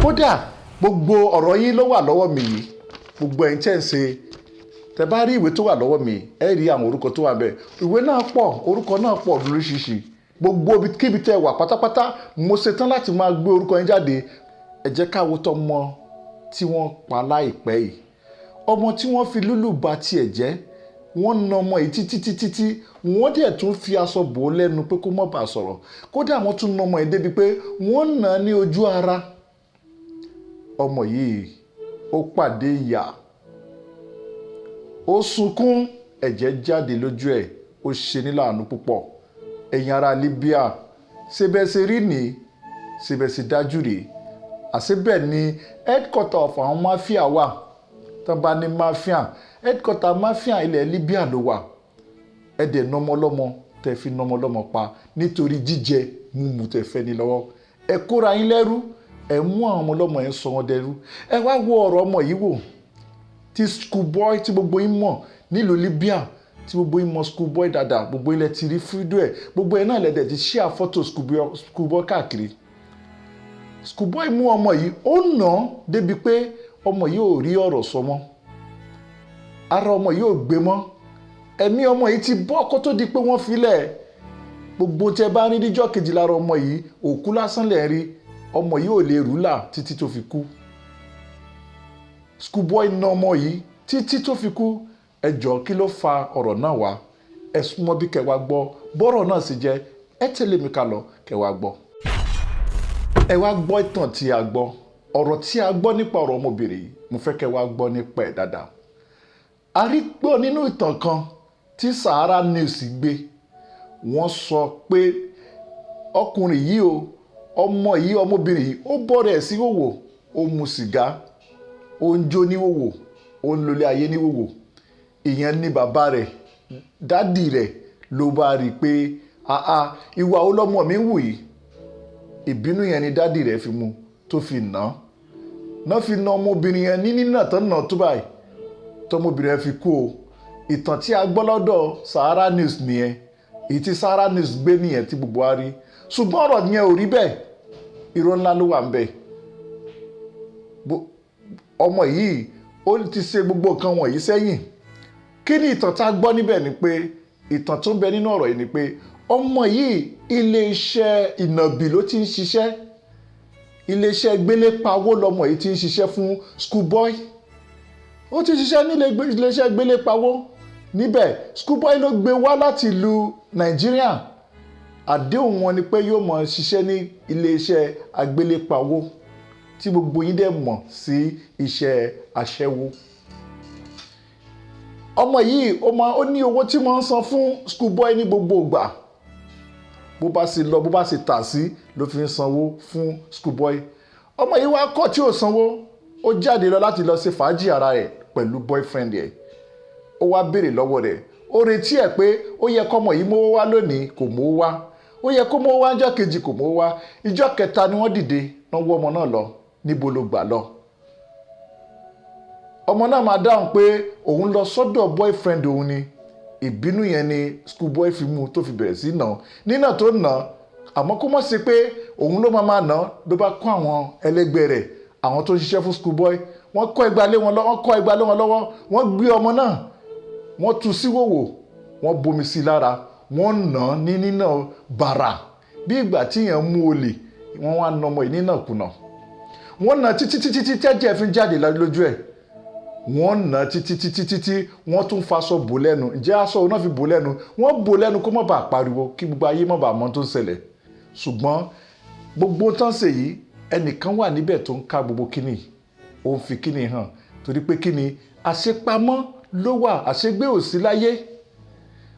kódà gbogbo ọ̀rọ̀ yín ló wà lọ́wọ́ mi yìí, gbogbo ẹ̀yin tẹ́ ń ṣe, tẹ́ bá rí ìwé tó wà lọ́wọ́ mi ẹ rí àwọn orúkọ tó wà bẹ́ẹ̀. Ìwé náà pọ̀, orúkọ náà pọ̀ lóríṣiríṣi. Gbogbo kíbi tẹ́ wà pátápátá mo ṣetán láti máa gbé orúkọ yín jáde. Ẹ jẹ́ ká wo tọmọ tí wọ́n pa láìpẹ́ yìí, ọmọ tí wọ́n fi lúlù ba tiẹ̀ jẹ́, wọ́n na ọmọ yìí títí wọ́n dẹ̀ tún fi aṣọ bò ó lẹ́nu pé kó má bàa sọ̀rọ̀. Kódà wọ́n tún na ọmọ yìí débi pé wọ́n nà á ní ojú ara. Ọmọ yìí ó pàdé ìyà, ó sunkún, ẹ̀jẹ̀ jáde lójú ẹ̀, ó ṣe ní láàánú púpọ̀. Ẹ̀yin ará Libya, ṣé bẹ́ẹ̀ ṣe rí ni, ṣé bẹ́ẹ̀ ṣe dájú rèé. Àṣebẹ̀ ni headquarter of àwọn mafia wà. Tán bá ní mafia, headquarter mafia ilẹ̀ Libya ló wà. Ẹ dẹ̀ nọmọlọ́mọ tẹ́ fi nọmọlọ́mọ pa nítorí jíjẹ mímu tẹ́ fẹ́ ní lọ́wọ́. Ẹ kóra yín lẹ́rú, ẹ mú àwọn ọmọlọ́mọ yẹn sọ wọn dẹrú. Ẹ wá wo ọ̀rọ̀ ọmọ yìí wò, tí schoolboy tí gbogbo yín mọ̀ nílùú Libya, tí gbogbo yín mọ̀ schoolboy dáadáa, gbogbo yín lẹ ti rí fídíò ẹ̀, gbogbo ẹ̀ náà lẹ́dẹ̀ ti share fọ́tò schoolboy káàkiri. Schoolboy mú ọmọ yìí, ó nà án débi pé ọmọ yìí ò rí ọ̀rọ̀ sọ mọ́, ara ọmọ yìí ò gbé mọ́, ẹ̀mí ọmọ yìí ti bọ́ kó tó di pé wọ́n filẹ̀. Gbogbo tẹ́ bá rí níjọ́ kejì lára ọmọ yìí, òkú lásán lẹ̀ rí, ọmọ yìí ò lè rúlà títí tó fi kú. Schoolboy na ọmọ yìí títí tó fi kú. Ẹ jọ̀ọ́ kí ló fa ọ̀rọ̀ náà wá? Ẹ súnmọ́ bí kẹ́ wá gbọ́ bọ́rọ̀ náà sì jẹ́. Ẹ tẹ̀lé mi ká lọ kẹ́ wá gbọ́. Ẹ wá gbọ́ ìtàn tí a gbọ́, ọ̀rọ̀ tí a gbọ́ nípa ọ̀rọ̀ ọmọbìnrin yìí, mo fẹ́ kẹ́ wá gbọ́ nípa ẹ̀ dáadáa. A rí gbọ́ nínú ìtàn kan tí Sahara News gbé. Wọ́n sọ pé ọkùnrin yìí o, ọmọbìnrin yìí ó bọ́rẹ̀ ẹ̀ sí wòwò, ó mu sìgá, ó ń jó ní wòwò, ó ń lólé ayé ní wòwò. Ìyẹn ní bàbá rẹ̀, dádì rẹ̀ ló bá rí i pé ìwà ọlọ́mọ mi ń wù yìí. Ìbínú yẹn ni dádì rẹ̀ fi mú tó fi nà án. Náà fi na ọmọbìnrin yẹn ní nínà tán nà tó báyìí tọmọbìnrin yẹn fi kú o. Ìtàn tí a gbọ́ lọ́dọ̀ Sahara News nìyẹn, èyí tí Sahara News gbé nìyẹn tí gbogbo wa rí. Ṣùgbọ́n ọ̀rọ̀ yẹn ò rí bẹ́ẹ̀, irọ́ ńlá ló wà ń bẹ̀. Ọmọ yìí ó ti ṣe gbogbo nǹkan wọ̀nyí sẹ́yìn. Kí ni ìtàn tá a gbọ́ níbẹ̀ ni pé, ìtàn tó ń bẹ nínú ọ̀rọ̀ yìí ni pé ọmọ yìí ilé-iṣẹ́ ìnàbì ló ti ń ṣiṣẹ́. Ilé-iṣẹ́ gbélépawó lọmọ yìí ti ń ṣiṣẹ́ fún Schoolboy. Ó ti ṣiṣẹ́ ní ilé-iṣẹ́ gbélépawó. Níbẹ̀ Schoolboy ló gbé wá láti ìlú Nàìjíríà. Àdéhùn wọn ni pé yóò máa ṣiṣẹ́ ní ilé-iṣẹ́ agbélépawó tí gbogbo yín dẹ̀ mọ̀ sí iṣẹ́ aṣẹ́wó. Ọmọ yìí ó ní owó tí wọ́n ń san fún Schoolboy ní gbogbo ìgbà. Bó bá sì lọ, bó bá sì tà sí ló fi ń sanwó fún Schoolboy. Ọmọ yìí wá kọ̀ tí ò sanwó, ó jáde lọ láti lọ ṣe fàájì ara rẹ̀ pẹ̀lú boyfriend ẹ̀. Ó wá béèrè lọ́wọ́ rẹ̀, ó retí ẹ̀ pé ó yẹ kọ́mọ yìí mówó wá lónìí, kò mówó wá. Ó yẹ kó mówó wá ọjọ́ kejì, kò mówó wá. Ìjọ́ kẹta ni wọ́n dìde, wọ́n wọ́ ọmọ náà lọ. Níbo ló gbà lọ? Ọmọ náà máa dáhùn pé òun lọ sọ́dọ̀ boyfriend òun ni. Ìbínú yẹn ni Schoolboy fi mú tó fi bẹ̀rẹ̀ sí nà. Nínà tó nà, àmọ́ kó mọ̀ sí pé òun ló máa nà ló bá kó àwọn ẹlẹgbẹ́ rẹ̀, àwọn tó ń ṣiṣẹ́ fún Schoolboy. Wọ́n kọ́ ẹgbàá lé wọn lọ́wọ́, wọ́n gbé ọmọ náà, wọ́n tú sí wòwò, wọ́n bomi sí lára, wọ́n nà ní nínà bàrà bí ìgbà tí yẹn mú olè. Wọ́n wá nà ọmọ yìí nínàkúnà. Wọ́n nà títí tẹ́jẹ̀ fi jáde lójú ẹ̀. Wọ́n nà títí wọ́n tún faṣọ bò lẹ́nu. Ǹjẹ́ aṣọ náà fi bò lẹ́nu? Wọ́n bò lẹ́nu kó má bàa pariwo, kí gbogbo ayé má bàa mọ̀ tó ń ṣẹlẹ̀. Ṣùgbọ́n gbogbo tán ṣe yìí, ẹnìkan wà níbẹ̀ tó ń ká gbogbo kíní. Ó ń fi kíní hàn torí pé kíní àṣepamọ́ ló wà, àṣegbé ò sí láyé.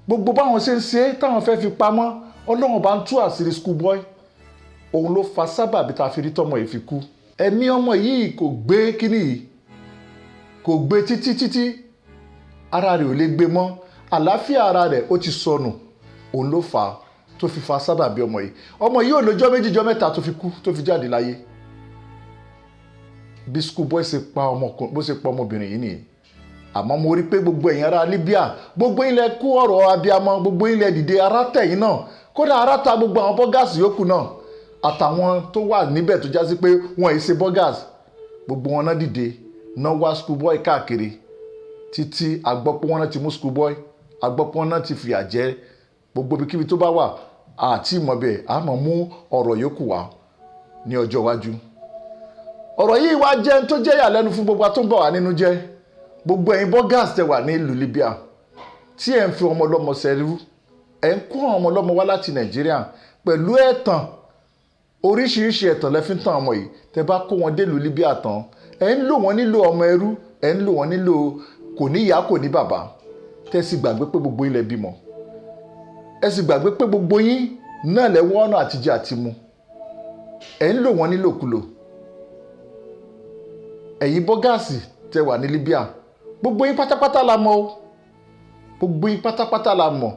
Gbogbo báwọn ṣe ń ṣe táwọn fẹ́ fi pamọ́, Ọlọ́run bá ń tú àṣírí Schoolboy. Òun ló fa sábàbí tá a fi rí tọmọ yìí fi kú. Ẹ̀mí ọmọ yìí kò gbé kíní yìí, kò gbé títí ara rẹ̀ ò lè gbé mọ́. Àlàáfíà ara rẹ̀ ó ti sọnù. Òun ló fà á tó fi fa sábàbí ọmọ yìí. Ọmọ yìí ò lọ́jọ́ méjì jọ́ mẹ́ta tó fi kú, tó fi jáde láyé. Bí Schoolboy ṣe pa ọmọbìnrin yìí nìyí. Àmọ́ mo rí pé gbogbo ẹ̀yin ará Libya, gbogbo ilẹ̀ kú ọ̀rọ̀ abiyamọ, gbogbo ilẹ̀ dìde, ara tẹ̀yìn náà. Kódà ara ta gbogbo àwọn bọ́gàsì yòókù náà. àtàwọn tó wà níbẹ̀ tó já sí pé wọ́n ṣe burgers gbogbo wọn náà dìde náà wá schoolboy káàkiri títí agbọ́pọ̀ wọn náà ti mú schoolboy agbọ́pọ̀ wọn náà ti fìyà jẹ gbogbo ibikíbi tó bá wà àti ìmọ̀bẹ̀ àmọ́ mú ọ̀rọ̀ yòókù wá ní ọjọ́ iwájú. ọ̀rọ̀ yìí wá jẹ́ tó jẹ́ ìyàlẹ́nu fún gbogbo tó ń bọ̀ wá nínú jẹ́ gbogbo ẹ̀yin burgers tẹ wà ní ìlú Libya tí ẹ̀ ń fi ọmọ ọlọ́mọ ṣẹrú ẹ̀ ń kó ọmọ ọlọ́mọ wá láti Nàìjíríà pẹ̀lú ẹ̀tàn oríṣiríṣi ẹ̀tàn lẹ́fí tàn ọmọ yìí tẹ bá kó wọn délùú Libya tán ẹ̀ ń lò wọ́n nílò ọmọ ẹrú ẹ̀ ń lò wọ́n nílò kò ní ìyá kò ní bàbá tẹ́ sì gbàgbé pé gbogbo ilẹ̀ bímọ ẹ sì gbàgbé pé gbogbo yín náà lẹ́wọ́ ọ̀nà àtijọ́ àti mu ẹ̀ ń lò wọ́n nílòkulò ẹ̀yin bọ́gáàsì tẹ wà ní Libya gbogbo yín pátápátá la mọ̀ o gbogbo yín pátápátá la mọ̀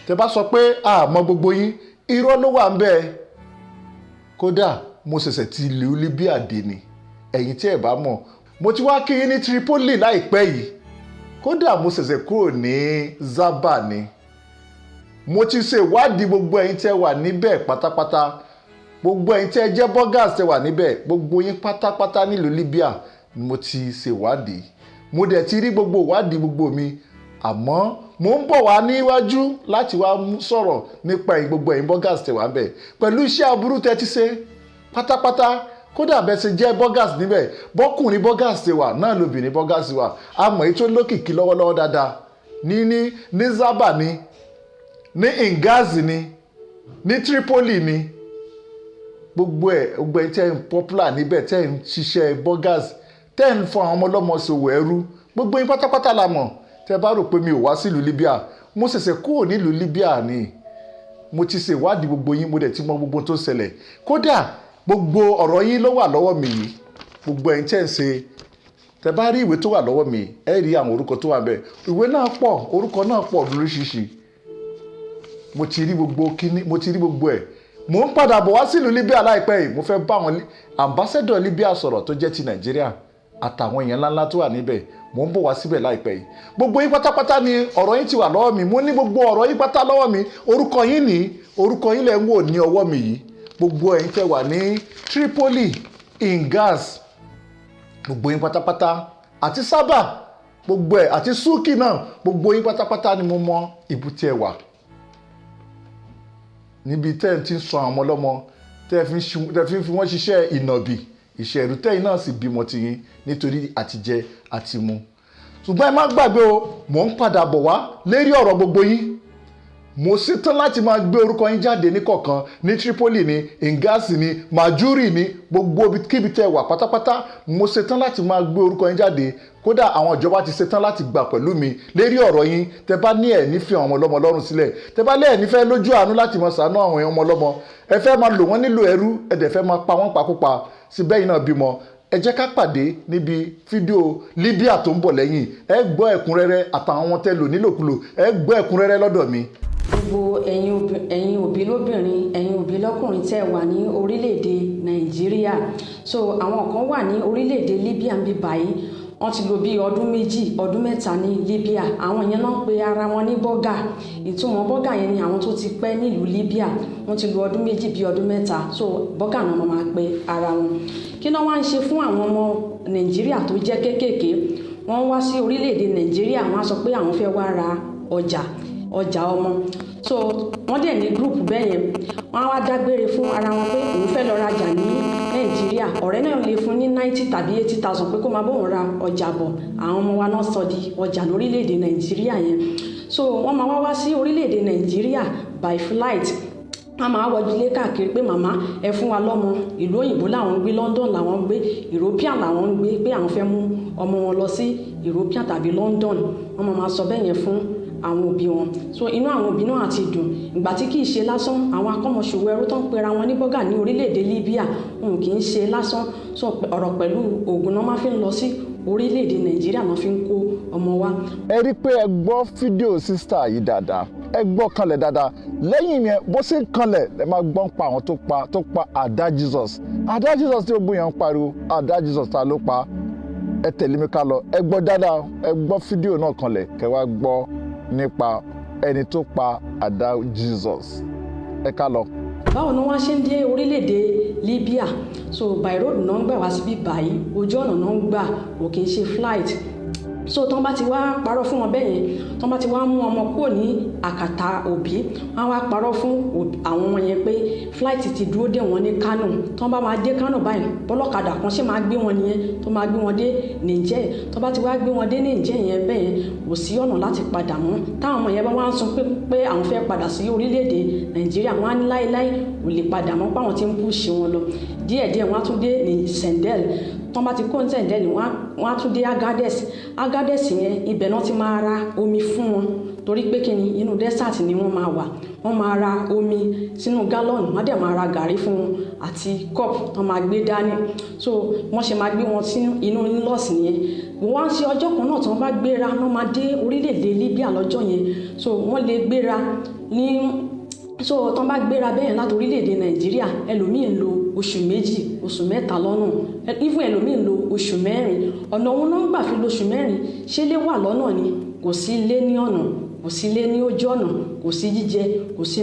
tẹ bá sọ pé àmọ́ gbogbo yín irọ́ ló wà ń bẹ́ẹ̀ kódà mo ṣẹ̀ṣẹ̀ ti ìlú Libya dé ni ẹ̀yin tí ẹ̀ bá mọ̀ mo ti wá kí yín ní Tripoli láìpẹ́ yìí kódà mo ṣẹ̀ṣẹ̀ kúrò ní Zaba ni mo ti ṣe ìwádìí gbogbo ẹ̀yin tẹ́ wà níbẹ̀ pátápátá gbogbo ẹ̀yin tẹ́ jẹ́ burgers tẹ́ wà níbẹ̀ gbogbo yín pátápátá nílùú Libya ni mo ti ṣe ìwádìí mo dẹ̀ ti rí gbogbo ìwádìí gbogbo mi àmọ́ mo ń bọ̀ wá níwájú láti wá sọ̀rọ̀ nípa ẹ̀yin gbogbo ẹ̀yin burgers tẹ́ wà níbẹ̀ pẹ̀lú iṣẹ́ aburú tẹ́ ti ṣe pátápátá kódà bẹ́ẹ̀ ṣe jẹ́ burgers níbẹ̀ bọ́kùnrin burgers tẹ́ wà náà lóbìnrin burgers wà àmọ́ èyí tó lókìkí lọ́wọ́lọ́wọ́ dáadáa ní Zaba ni ní Ingazi ní Tripoli ni gbogbo ẹ̀ tẹ́ ń popular níbẹ̀ tẹ́ ń ṣiṣẹ́ burgers tẹ́ ń fọ àwọn ọmọ ọlọ́mọ ṣòwò ẹrú gbogbo yín pátápátá la mọ̀ tẹ́ bá rò pé mi ò wá sílùú Libya mo ṣẹ̀ṣẹ̀ kúrò nílùú Libya ni mo ti ṣe ìwádìí gbogbo yín mo dẹ̀ ti mọ gbogbo tó ṣẹlẹ̀ kódà gbogbo ọ̀rọ̀ yín ló wà lọ́wọ́ mi yìí gbogbo ẹ̀yin tẹ́ ń ṣe tẹ́ bá rí ìwé tó wà lọ́wọ́ mi ẹ rí àwọn orúkọ tó wà bẹ́ẹ̀ ìwé náà pọ̀ orúkọ náà pọ̀ lóríṣiríṣi mo ti rí gbogbo ẹ̀ mo ń padà bọ̀ wá sílùú Libya láìpẹ́ yìí mo fẹ́ bá àwọn ambassador Libya sọ̀rọ̀ tó jẹ́ ti Nàìjíríà àtàwọn èèyàn ńláńlá tó wà níbẹ̀ mo ń bọ̀ wá síbẹ̀ láìpẹ́ yìí gbogbo yín pátápátá ni ọ̀rọ̀ yín ti wà lọ́wọ́ mi mo ní gbogbo ọ̀rọ̀ yín pátá lọ́wọ́ mi orúkọ yín lẹ̀ ń wò ní ọwọ́ mi yìí gbogbo ẹ̀yin tẹ́ wà ní Tripoli Ingazi gbogbo yín pátápátá àti Zaba gbogbo ẹ̀ àti Suki náà gbogbo yín pátápátá ni mo mọ ibùtí ẹ wà níbi tẹ́ ń ti sọ àwọn ọmọ ọlọ́mọ tẹ́ fi wọ́n ṣiṣẹ́ ìnàbì ìṣẹ̀rù tẹ́yìn náà sì bímọ tiyín nítorí àtijẹ àti mu ṣùgbọ́n ẹ má gbàgbé o mò ń padà bọ̀ wá lérí ọ̀rọ̀ gbogbo yín mo ṣetán láti máa gbé orúkọ yín jáde ní kọ̀ọ̀kan ní Tripoli ní Ingazi ní Majuri ní gbogbo kíbi tẹ́ wà pátápátá mo ṣetán láti máa gbé orúkọ yín jáde kódà àwọn ìjọba ti ṣetán láti gbà pẹ̀lú mi lérí ọ̀rọ̀ yín tẹ́ bá ní ẹ̀ nífẹ̀ẹ́ àwọn ọmọ ọlọ́mọ lọ́rùn sílẹ̀ tẹ́ bá lẹ́ẹ̀ nífẹ̀ẹ́ lójú àánú láti máa ṣàánú àwọn ọmọ ọlọ́mọ ẹ fẹ́ máa lò wọ́n nílò ẹrú ẹ dẹ̀ fẹ́ máa pa wọ́n pakúpa sí bẹ́yìn náà bímọ ẹ jẹ́ ká pàdé níbi fídíò Libya tó ń bọ̀ lẹ́yìn ẹ gbọ́ ẹ̀kúnrẹ́rẹ́ àtàwọn ọmọ tẹ́ lò nílòkulò ẹ gbọ́ ẹ̀kúnrẹ́rẹ́ lọ́dọ̀ mi. Gbogbo ẹ̀yin òbí lóbìnrin ẹ̀yin òbí lọ́kùnrin tẹ́ wà ní orílẹ̀-èdè Nàìjíríà so àwọn kan wà ní orílẹ̀-èdè Libya ń bí báyìí wọ́n ti lò bí ọdún méjì ọdún mẹ́ta ní Libya àwọn yẹn náà pe ara wọn ní bọ́gà ìtumọ̀ bọ́gà yẹn ni àwọn tó ti pẹ́ nílùú Libya wọ́n ti lò ọdún méjì bí ọdún mẹ́ta so bọ́gà náà máa pe ara wọn kí náà wá ń ṣe fún àwọn ọmọ Nàìjíríà tó jẹ́ kéékèèké wọ́n wá sí orílẹ̀-èdè Nàìjíríà wọ́n á sọ pé àwọn fẹ́ wá ra ọjà ọmọ so wọ́n dẹ̀ ní gúrùpù bẹ́ẹ̀ yẹn wọ́n á wá dágbére fún ara wọn pé òun fẹ́ lọ rajà ní Nàìjíríà ọ̀rẹ́ náà lè fún ní 90 tàbí 80,000 pé kó máa bóun ra ọjà bọ̀ àwọn ọmọ wa náà sọ di ọjà lórílẹ̀‐èdè Nàìjíríà yẹn so wọ́n máa wá sí orílẹ̀‐èdè Nàìjíríà by flight wọ́n máa wọjúlé káàkiri pé màmá ẹ fún wa lọ́mọ ìlú òyìnbó làwọn ń gbé London làwọn ń gbé European làwọn ń gbé pé àwọn fẹ́ mú ọmọ wọn lọ sí European tàbí London wọ́n máa sọ bẹ́ẹ̀ yẹn fún àwọn òbí wọn so inú àwọn òbí náà àti dùn ìgbà tí kì í ṣe lásán àwọn akọ́mọṣòwò ẹrú tó ń pera wọn ní bọ́gà ní orílẹ̀-èdè Libya òun kì í ṣe lásán so ọ̀rọ̀ pẹ̀lú oògùn náà máa fi ń lọ sí orílẹ̀-èdè Nàìjíríà náà fi ń kó ọmọ wa. ẹ rí i pé ẹ gbọ́ fídíò sísítà yìí dáadáa ẹ gbọ́ kanlẹ̀ dáadáa lẹ́yìn yẹn bó ṣe ń kanlẹ̀ ẹ máa gbọ́ pa àwọn tó pa Ada Jesus tí ó gbóyàn ń pariwo Ada Jesus ta ló pa ẹ tẹ̀lé mi ká lọ ẹ gbọ́ dáadáa ẹ gbọ́ fídíò náà kanlẹ̀ kẹ́ wá gbọ́ nípa ẹni tó pa Ada Jesus ẹ ká lọ. báwo ni wọ́n ṣe ń dé orílẹ̀-èdè Libya so by road náà ń gbà wá síbí báyìí ojú ọ̀nà náà ń gbà kò kì í ṣe flight so tán bá ti wá parọ́ fún wọn bẹ́ẹ̀ yẹn tán bá ti wá mú ọmọ kúrò ní àkàtà òbí wọ́n wá parọ́ fún àwọn ọmọ yẹn pé flight ti dúró dè wọ́n ní Kano tán bá máa dé Kano báyìí bọ́lọ́kadà kan ṣe máa gbé wọn nìyẹn tó máa gbé wọn dé Niger tán bá ti wá gbé wọn dé Niger yẹn bẹ́ẹ̀ yẹn kò sí ọ̀nà láti padà mọ́ táwọn ọmọ yẹn bá wá ń sọ pé àwọn fẹ́ padà sí orílẹ̀-èdè Nàìjíríà wọ́n á ní láéláé kò lè padà mọ́ páwọn ti ń pùṣì wọn lọ díẹ̀díẹ̀ wọ́n á tún dé ní Sendel tán bá ti kó ní Sendel wọ́n á tún dé Agadez yẹn ibẹ̀ náà ti máa ra omi fún wọn torí pé kí ni inú desert ni wọ́n máa wà wọ́n máa ra omi sínú gálọ́ọ̀nù wọ́n dẹ̀ máa ra gàrí fún wọn àti cup tán máa gbé dání so wọ́n ṣe máa gbé wọn sínú inú nílọ́ọ̀sì nìyẹn wọ́n á ṣe ọjọ́ kan náà tí wọ́n bá gbéra wọ́n máa dé orílẹ̀-èdè Libya lọ́jọ́ yẹn so wọ́n lè gbéra ní so tán bá gbéra bẹ́ẹ̀ láti orílẹ̀-èdè Nàìjíríà ẹlòmíì ń lo oṣù méjì oṣù mẹ́ta lọ́nà even ẹlòmíì ń lo oṣù mẹ́rin ọ̀nà òun náà ń gbà fi lo oṣù mẹ́rin ṣé lè wà lọ́nà ni kò sí ilé ní ọ̀nà kò sí ilé ní ojú ọ̀nà kò sí jíjẹ kò sí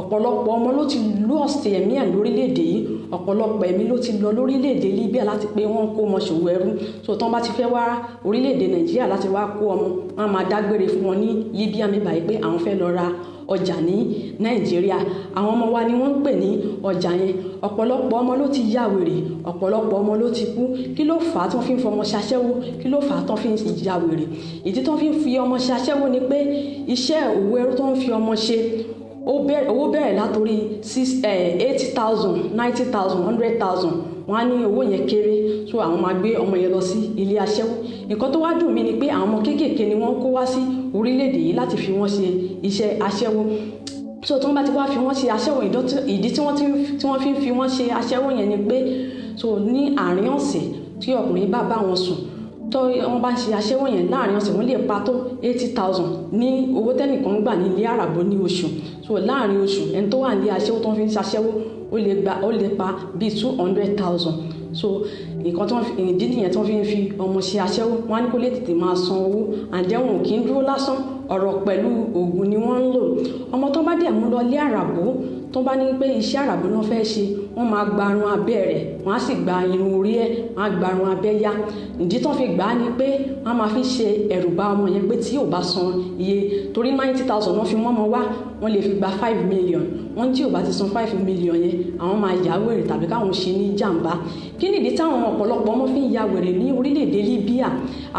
ọ̀pọ̀lọpọ̀ ọmọ ló ti lost ẹ̀mí ẹ̀ lórílẹ̀-èdè yìí ọ̀pọ̀lọpọ̀ ẹ̀mí ló ti lọ lórílẹ̀-èdè Libya láti pé wọ́n kó ọmọ ṣòwò ẹrú so tán bá ti fẹ́ wá orílẹ̀-èdè Nàìjíríà láti wá kó ọmọ wọn máa dágbére fún wọn ní Libya mi báyìí pé àwọn fẹ́ lọ ra ọjà ní Nàìjíríà àwọn ọmọ wa ni wọ́n ń pè ní ọjà yẹn ọ̀pọ̀lọpọ̀ ọmọ ló ti ya wèrè ọ̀pọ̀lọpọ̀ ọmọ ló ti kú kí ló fà á tí wọ́n fi ń fọmọ ṣaṣẹ́wó kí ló fà á tí wọ́n fi ń ya wèrè ìdí tí wọ́n fi ń fi ọmọ ṣaṣẹ́wó ni pé iṣẹ́ òwò ẹrú tó ń fi ọmọ ṣe owó bẹ̀rẹ̀ látòrí 80,000 90,000 100,000 wọ́n á ní owó yẹn kéré so àwọn máa gbé ọmọ yẹn lọ sí ilé aṣẹ́wó nǹkan tó wá dùn mí ni pé àwọn ọmọ kéékèèké ni wọ́n kó wá sí orílẹ̀-èdè yìí láti fi wọ́n ṣe iṣẹ́ aṣẹ́wó so tí wọ́n bá ti wá fi wọ́n ṣe aṣẹ́wó ìdí tí wọ́n fi ń fi wọ́n ṣe aṣẹ́wó yẹn ni pé so ní àárín ọ̀sẹ̀ tí ọkùnrin bá bá wọn sùn tó wọ́n bá ń ṣe aṣẹ́wó yẹn láàrin ọ̀sẹ̀ wọ́n lè pa tó 80,000 ní owó tẹ́nìkan gbà ní ilé àràbò ní oṣù so láàrin oṣù ẹni tó wà ní aṣẹ́wó tó ń fi ń ṣaṣẹ́wó ó lè pa bíi 200,000 so nǹkan tí wọ́n ìdí nìyẹn tí wọ́n fi ń fi ọmọ ṣe aṣẹ́wó wọ́n á ní kó lè tètè máa san owó àdéhùn kì í dúró lásán ọ̀rọ̀ pẹ̀lú oògùn ni wọ́n ń lò ọmọ tó bá dẹ̀ mú lọ ilé àràbò tó bá ní pé iṣẹ́ àràbò náà fẹ́ ṣe wọ́n máa gba irun abẹ́ rẹ̀ wọ́n á sì gba irun orí ẹ̀ wọ́n á gba irun abẹ́ yá ìdí tó fi gbà á ni pé wọ́n máa fi ṣe ẹ̀rù bá ọmọ yẹn pé tí ò bá san iye torí 90,000 náà fi mọ́mọ wá wọ́n lè fi gba 5 million wọ́n tí ò bá ti san 5 million yẹn àwọn máa yà wèrè tàbí káwọn ṣe ní jàǹbá kí nìdí táwọn ọ̀pọ̀lọpọ̀ ọmọ fi ń ya wèrè ní orílẹ̀-èdè Libya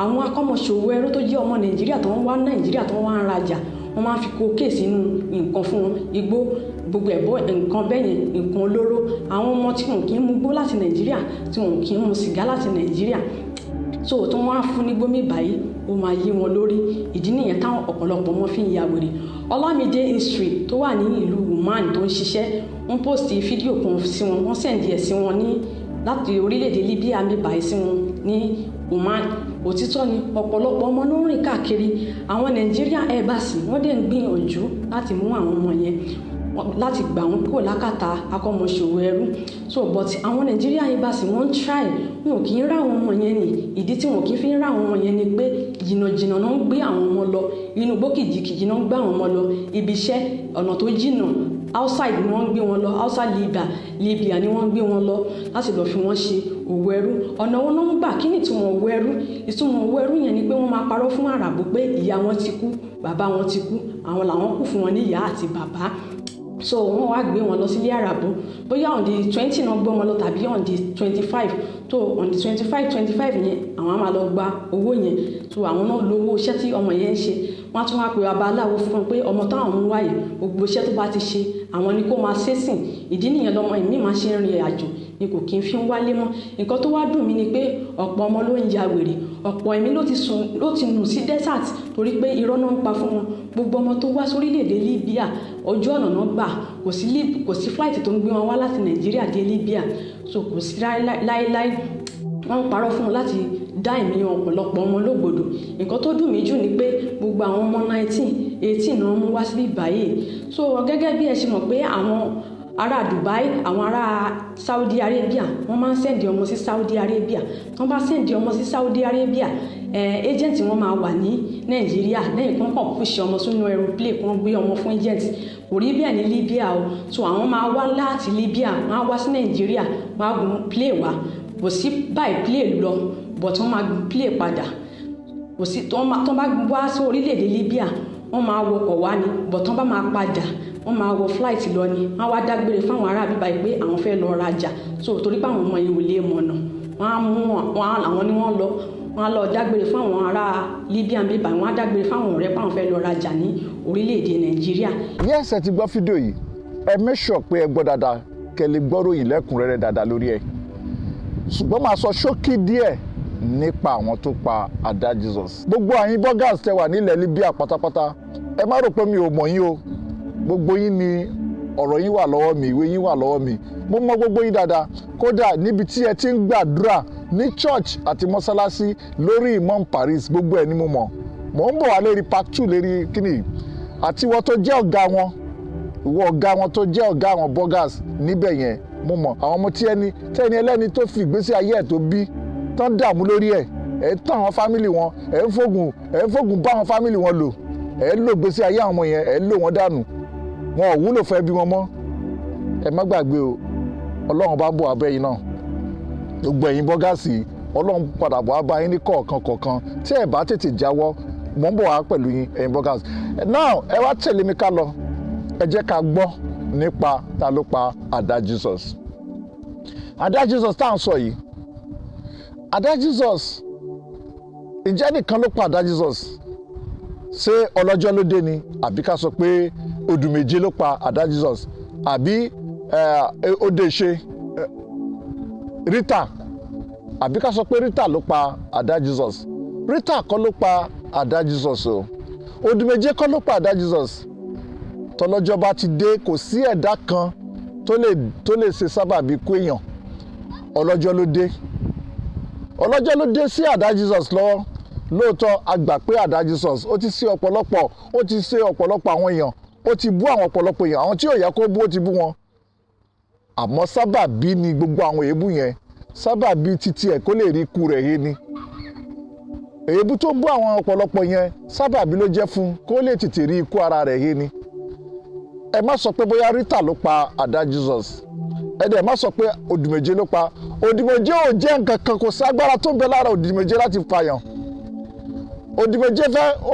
àwọn akọ́mọṣòwò ẹrú tó jẹ́ ọmọ Nàìjíríà tó ń wá Nàìjíríà tó ń wá ń rajà wọ́n máa ń fi kókè sínú nǹkan fún wọn igbó gbogbo ẹ̀bọ́ nǹkan bẹ́yẹn nǹkan olóró àwọn ọmọ tí wọn kì í mú gbó láti Nàìjíríà tí wọn kì í mú sìgá láti Nàìjíríà so tó wọ́n á fún ní gbómi báyìí ó máa yí wọn lórí ìdí nìyẹn táwọn ọ̀pọ̀lọpọ̀ ọmọ fi ń ya wèrè Ọlámídé History tó wà ní ìlú Oman tó ń ṣiṣẹ́ wọ́n pòstì fídíò kan sí wọn wọ́n sẹ̀ǹdì ẹ̀ sí wọn ní láti orílẹ̀-èdè Libya mi báyìí sí wọn ní Oman òtítọ́ ni ọ̀pọ̀lọpọ̀ ọmọ ló ń rìn káàkiri àwọn Nàìjíríà Embassy wọ́n dẹ̀ ń gbìyànjú láti mú àwọn ọmọ yẹn láti gbà wọn kúrò lákàtà akọ́mọṣòwò ẹrú so but àwọn Nàìjíríà Embassy wọ́n ń try wọn ò kì í rá àwọn ọmọ yẹn ni ìdí tí wọn kì í fi ń rá àwọn ọmọ yẹn ni pé jìnnàjìnnà náà ń gbé àwọn ọmọ lọ inú igbó kìjìkìjì náà ń gbé àwọn ọmọ lọ ibi iṣẹ́ ọ̀nà tó jìnnà outside ni wọ́n ń gbé wọn lọ outside Libya ni wọ́n ń gbé wọn lọ láti lọ́ọ́ fi wọ́n ṣe òwò ẹrú ọ̀nà wọn náà ń gbà kí ni ìtumọ̀ òwò ẹrú ìtumọ̀ òwò ẹrú yẹn ni pé wọ́n máa parọ́ fún àràbò pé ìyá wọn ti kú bàbá wọn ti kú àwọn làwọn kú fún wọn ní ìyá àti bàbá so wọ́n wá gbé wọn lọ sílé àràbò bóyá on the 20 náà gbé wọn lọ tàbí on the 25 tó on the 25 yẹn àwọn á máa lọ gba owó yẹn so àwọn náà lówó iṣẹ́ tí ọmọ yẹn ń ṣe wọ́n á tún wá pe babaláwo fún wọn pé ọmọ táwọn ń wáyé gbogbo iṣẹ́ tó bá ti ṣe àwọn ni kó máa ṣẹ́sìn ìdí nìyẹn lọmọ ìmí máa ṣe ń rin àjò ni kò kí n fi ń wálé mọ́ nǹkan tó wá dùn mí ni pé ọ̀pọ̀ ọmọ ló ń ya wèrè ọ̀pọ̀ ẹ̀mí ló ti nù sí desert torí pé irọ́ náà ń pa fún wọn gbogbo ọmọ tó wá sórílẹ̀-èdè Libya ojú ọ̀nà náà gbà kò sí flight tó ń gbé wọn wá láti Nàìjíríà dé Libya so kò sí láéláé wọ́n ń parọ́ fún wọn láti dá ẹ̀mí ọ̀pọ̀lọpọ̀ ọmọ lógbòdò nǹkan tó dùn mí jù ni pé gbogbo àwọn ọmọ 19 18 náà mú wá síbí báyìí so gẹ́gẹ́ bí ẹ ṣe mọ̀ pé ará Dubai àwọn ará Saudi Arabia wọ́n máa ń sẹ́ndì ọmọ sí Saudi Arabia wọ́n bá sẹ́ndì ọmọ sí Saudi Arabia agent wọn máa wà ní Nàìjíríà lẹ́yìn kan kàn push ọmọ sínú aeroplane kan gbé ọmọ fún agent kò rí bẹ́ẹ̀ ní Libya o so àwọn máa wá láti Libya wọ́n á wá sí Nàìjíríà wọ́n á gun plane wá kò sí báyìí plane lọ but wọ́n máa gun plane padà kò sí tó bá wá sí orílẹ̀-èdè Libya wọ́n máa wọkọ̀ wá ní but wọ́n bá máa padà wọ́n máa wọ flight lọ ni wọ́n wá dágbére fáwọn ará bíbá yìí pé àwọn fẹ́ lọ rajà so torí pé àwọn ọmọ yìí ò lè mọ̀nà wọ́n á mú àwọn ni wọ́n á lọ dágbére fáwọn ará Libya bíbá wọ́n á dágbére fáwọn ọ̀rẹ́ páwọn fẹ́ lọ rajà ní orílẹ̀-èdè Nàìjíríà. Yes, ẹ ti gbọ́ fídíò yìí ẹ make sure pé ẹ gbọ́ dáadáa kẹ́ lè gbọ́ ròyìn lẹ́kùnrẹ́rẹ́ dáadáa lórí ẹ̀ ṣùgbọ́n máa sọ ṣókí díẹ̀ nípa àwọn tó pa Ada Jesus. Gbogbo àyín bloggers tẹ́ wà nílẹ̀ Libya pátápátá ẹ má rò pé mi ò mọ̀ yín o gbogbo yín ni ọ̀rọ̀ yín wà lọ́wọ́ mi ìwé yín wà lọ́wọ́ mi mo mọ̀ gbogbo yín dáadáa kódà níbi tí ẹ ti ń gbàdúrà ní church àti mọ́sálásí lórí Imam Paris gbogbo ẹ̀ ni mo mọ̀ mò ń bọ̀ wá lérí part 2 lérí kíni àti ìwọ tó jẹ́ ọ̀gá wọn ìwọ ọ̀gá wọn tó jẹ́ ọ̀gá àwọn bloggers níbẹ̀ yẹn mo mọ̀ àwọn ọmọ tí ẹni ẹlẹ́ni tó fi ìgbésí ayé ẹ̀ tó bí tán dààmú lórí ẹ̀ ẹ̀ tán àwọn fámìlì wọn ẹ̀ ń fògùn bá àwọn fámìlì wọn lò ẹ̀ ń lò ìgbésí ayé àwọn ọmọ yẹn ẹ̀ ń lò wọ́n dànù wọn ò wúlò fẹ́ bí wọn mọ́ ẹ má gbàgbé o Ọlọ́run bá bọ̀ abẹ́ yín náà gbogbo ẹ̀yin bọ́gàsì Ọlọ́run padà bọ̀ abá yín ní kọ̀ọ̀kan tí ẹ bá tètè jáwọ́ mò ń bọ̀ wá pẹ̀lú yín ẹ̀yin bọ́gàsì now ẹ wá tẹ̀lé mi ká lọ ẹ jẹ́ ká gbọ́ nípa ta ló pa Ada Jesus. Ada Jesus tá à ń sọ yìí Ada Jesus ìjẹ́ nìkan ló pa Ada Jesus ṣé ọlọ́jọ́ ló dé ni àbí ká sọ pé Odùméje ló pa Ada Jesus àbí Odèṣe Rita àbí ká sọ pé Rita ló pa Ada Jesus. Rita kọ́ ló pa Ada Jesus o Odùméje kọ́ ló pa Ada Jesus. Tọ́lọ́jọ́ bá ti dé kò sí ẹ̀dá kan tó lè ṣe sábàbí kú èèyàn ọlọ́jọ́ ló dé sí Ada Jesus lọ́wọ́ lóòótọ́ a gbà pé Ada Jesus ó ti ṣe ọ̀pọ̀lọpọ̀ àwọn èèyàn ó ti bú àwọn ọ̀pọ̀lọpọ̀ èèyàn àwọn tí ò yẹ kó bú ó ti bú wọn àmọ́ sábàbí ni gbogbo àwọn èébú yẹn sábàbí títí ẹ̀ kó lè rí ikú rẹ̀ he ni èébú tó ń bú àwọn ọ̀pọ̀lọpọ̀ yẹn sábàbí ló jẹ́ fún kó lè tètè rí ikú ara rẹ̀ he ni ẹ má sọ pé bóyá Rita ló pa Ada Jesus ẹ dẹ̀ má sọ pé Odùméje ló pa Odùméje ò jẹ́ nǹkan kan kò sí agbára tó ń bẹ lára Odùméje láti pààyàn Odùméje ó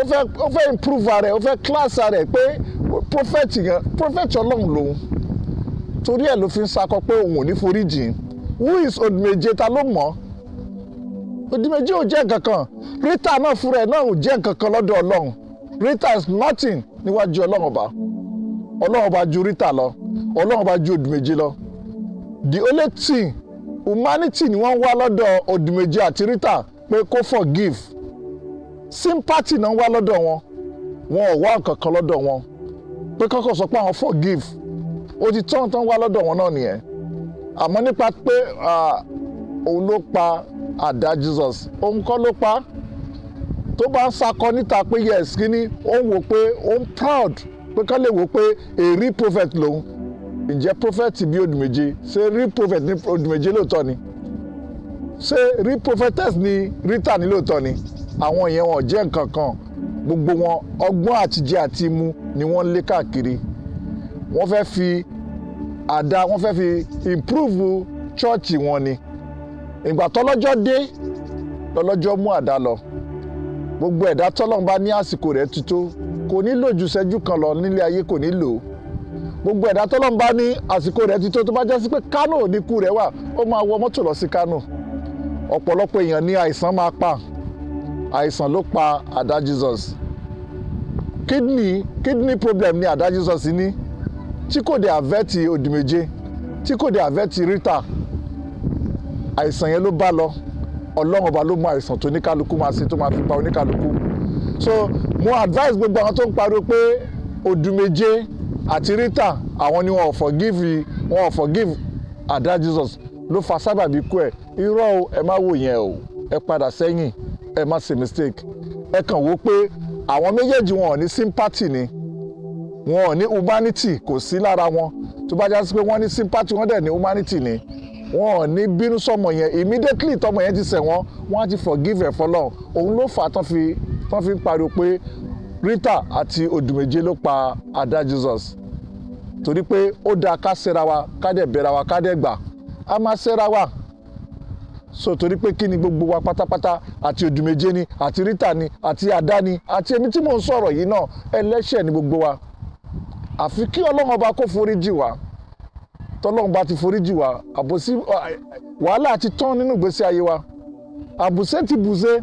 fẹ́ improve rẹ̀ ó fẹ́ class rẹ̀ pé prophet Ọlọ́run lòun torí ẹ̀ ló fi ń sakọ pé òun ò ní foríjìn who is Odùméje ta ló mọ̀ Odùméje ò jẹ́ nǹkan kan Rita náà fúnra ẹ̀ náà ò jẹ́ nǹkan kan lọ́dọ̀ Ọlọ́run Rita is nothing níwájú Ọlọ́run ọba ju Rita lọ Ọlọ́run ọba ju Odùméje lọ the only thing humanity ni wọ́n wá lọ́dọ̀ Odùméje àti Rita pé kó forgive sympathy náà wá lọ́dọ̀ wọn ò wá nǹkan kan lọ́dọ̀ wọn pé kọ́kọ́ sọ pé àwọn forgive ó ti tán wá lọ́dọ̀ wọn náà nìyẹn àmọ́ nípa pé òun ló pa Ada Jesus òun kọ́ ló pa tó bá ń sakọ níta pé yes kíní ó ń wò pé ó ń proud pé kán lè wò pé a real prophet lòun ǹjẹ́ prophet bí Odùméje ṣé real prophet ní Odùméje lóòótọ́ ni ṣé real prophetess ní Rita ní lóòótọ́ ni àwọn yẹn wọn jẹ́ nǹkan kan gbogbo wọn ọgbọ́n àtijẹ àti mu ni wọ́n lé káàkiri wọ́n fẹ́ fi Ada wọ́n fẹ́ fi improve church wọn ni ìgbà tọ́lọ́jọ́ dé lọ́lọ́jọ́ mú Ada lọ gbogbo ẹ̀dá tọ́lọ́run bá ní àsìkò rẹ̀ ti tó kò ní lò ju ìṣẹ́jú kan lọ nílé ayé kò ní lò gbogbo ẹ̀dá tọ́lọ́run bá ní àsìkò rẹ̀ ti tó tó bá jẹ́ sí pé Kánò ní ikú rẹ̀ wà ó máa wọ mọ́tò lọ sí Kánò ọ̀pọ̀lọpọ̀ èèyàn ní àìsàn máa pa àìsàn ló pa Ada Jesus kidney problem ní Ada Jesus ní tí kò dé àvẹ́tì Odùméje tí kò dé àvẹ́tì Rita àìsàn yẹn ló bá lọ Ọlọ́run ọba ló mú àìsàn tó oníkálukú máa ṣe tó máa fi pa oníkálukú so mo advise gbogbo àwọn tó ń pariwo pé Odùméje àti Rita àwọn ni wọn ò forgive Ada Jesus ló fa sábàbí kú ẹ̀ irọ́ o ẹ má wò yẹn o ẹ padà sẹ́yìn ẹ má ṣe mistake ẹ kàn wò pé àwọn méjèèjì wọn ò ní sympathy ni wọn ò ní humanity kò sí lára wọn tó bá já sí pé wọ́n ní sympathy wọ́n dẹ̀ ní humanity ni wọn ò ní bínú sọmọ yẹn immediately tọmọ yẹn ti ṣẹ̀ wọ́n wọ́n á ti forgive ẹ̀ fọlọ́run òun ló fà á tán fi ń pariwo pé Rita àti Odùméje ló pa Ada Jesus torí pé ó dáa ká ṣẹra wa ká dẹ̀ bẹ̀ra wa ká dẹ̀ gbà á máa ṣẹra wa so torí pé kí ni gbogbo wa pátápátá àti Odùméje ni àti Rita ni àti Ada ni àti èmi tí mò ń sọ̀rọ̀ yìí náà ẹlẹ́ṣẹ̀ ni gbogbo wa àfi kí Ọlọ́run ọba kó foríjì wá tọ́lọ́run bá ti foríjì wá àbòsí wàhálà ti tán nínú ìgbésí ayé wa àbùsẹ́ ti bùsẹ́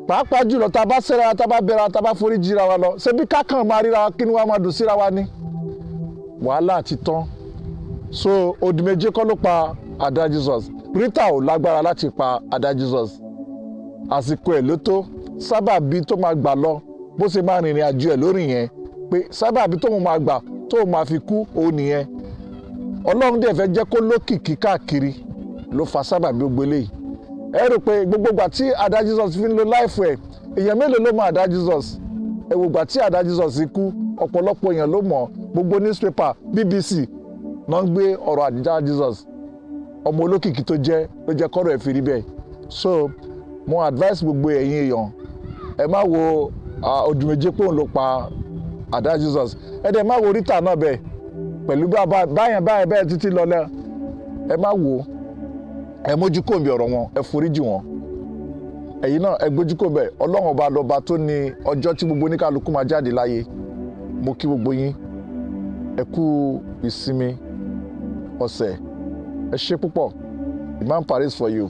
pàápàá jùlọ tá a bá ṣẹra tá a bá bẹ̀ra tá a bá foríjì ra wa lọ ṣebí kákan máa ríra wa kí ni wàá máa dùn síra wa ni wàhálà ti tán so Odùméje kọ́ ló pa Ada Jesus Rita ò lágbára láti pa Ada Jesus àsìkò ẹ̀ ló tó sábàbí tó máa gbà lọ bó ṣe máa rìnrìn àjò ẹ̀ lórí yẹn pé sábàbí tó máa gbà tó máa fi kú òun nìyẹn Ọlọ́run dẹ̀ fẹ́ jẹ́ kó lókìkí káàkiri ló fa sábàbí gbogbo eléyìí ẹ rò pé gbogbo ìgbà tí Ada Jesus fi ń lo láìfù ẹ̀ èèyàn mélòó ló mọ Ada Jesus ẹ wò ìgbà tí Ada Jesus kú ọ̀pọ̀lọpọ̀ èèyàn ló mọ̀ gbogbo newspaper BBC náà ń gbé ọ̀rọ̀ Ada Jesus ọmọ olókìkí tó jẹ́ ló jẹ́ kọ́rọ̀ ẹ̀ fi rí bẹ́ẹ̀ so mo advice gbogbo ẹ̀yin èèyàn ẹ má wo Odùméje pé òun ló pa Ada Jesus ẹ dẹ̀ má wo Rita náà bẹ́ẹ̀ pẹ̀lú báyẹn bẹ́ẹ̀ títí lọ́lẹ́ ẹ má wo ẹ mójú kò bí ọ̀rọ̀ wọn ẹ foríjì wọn ẹ̀yin náà ẹ gbójú kò bẹ́ẹ̀ Ọlọ́run ọba lọ́ba tó ní ọjọ́ tí gbogbo oníkàlùkù máa jáde láyé mo kí gbogbo yín ẹ kú ìsinmi ọ̀sẹ̀ ẹ ṣé púpọ̀ Imam Paris for you.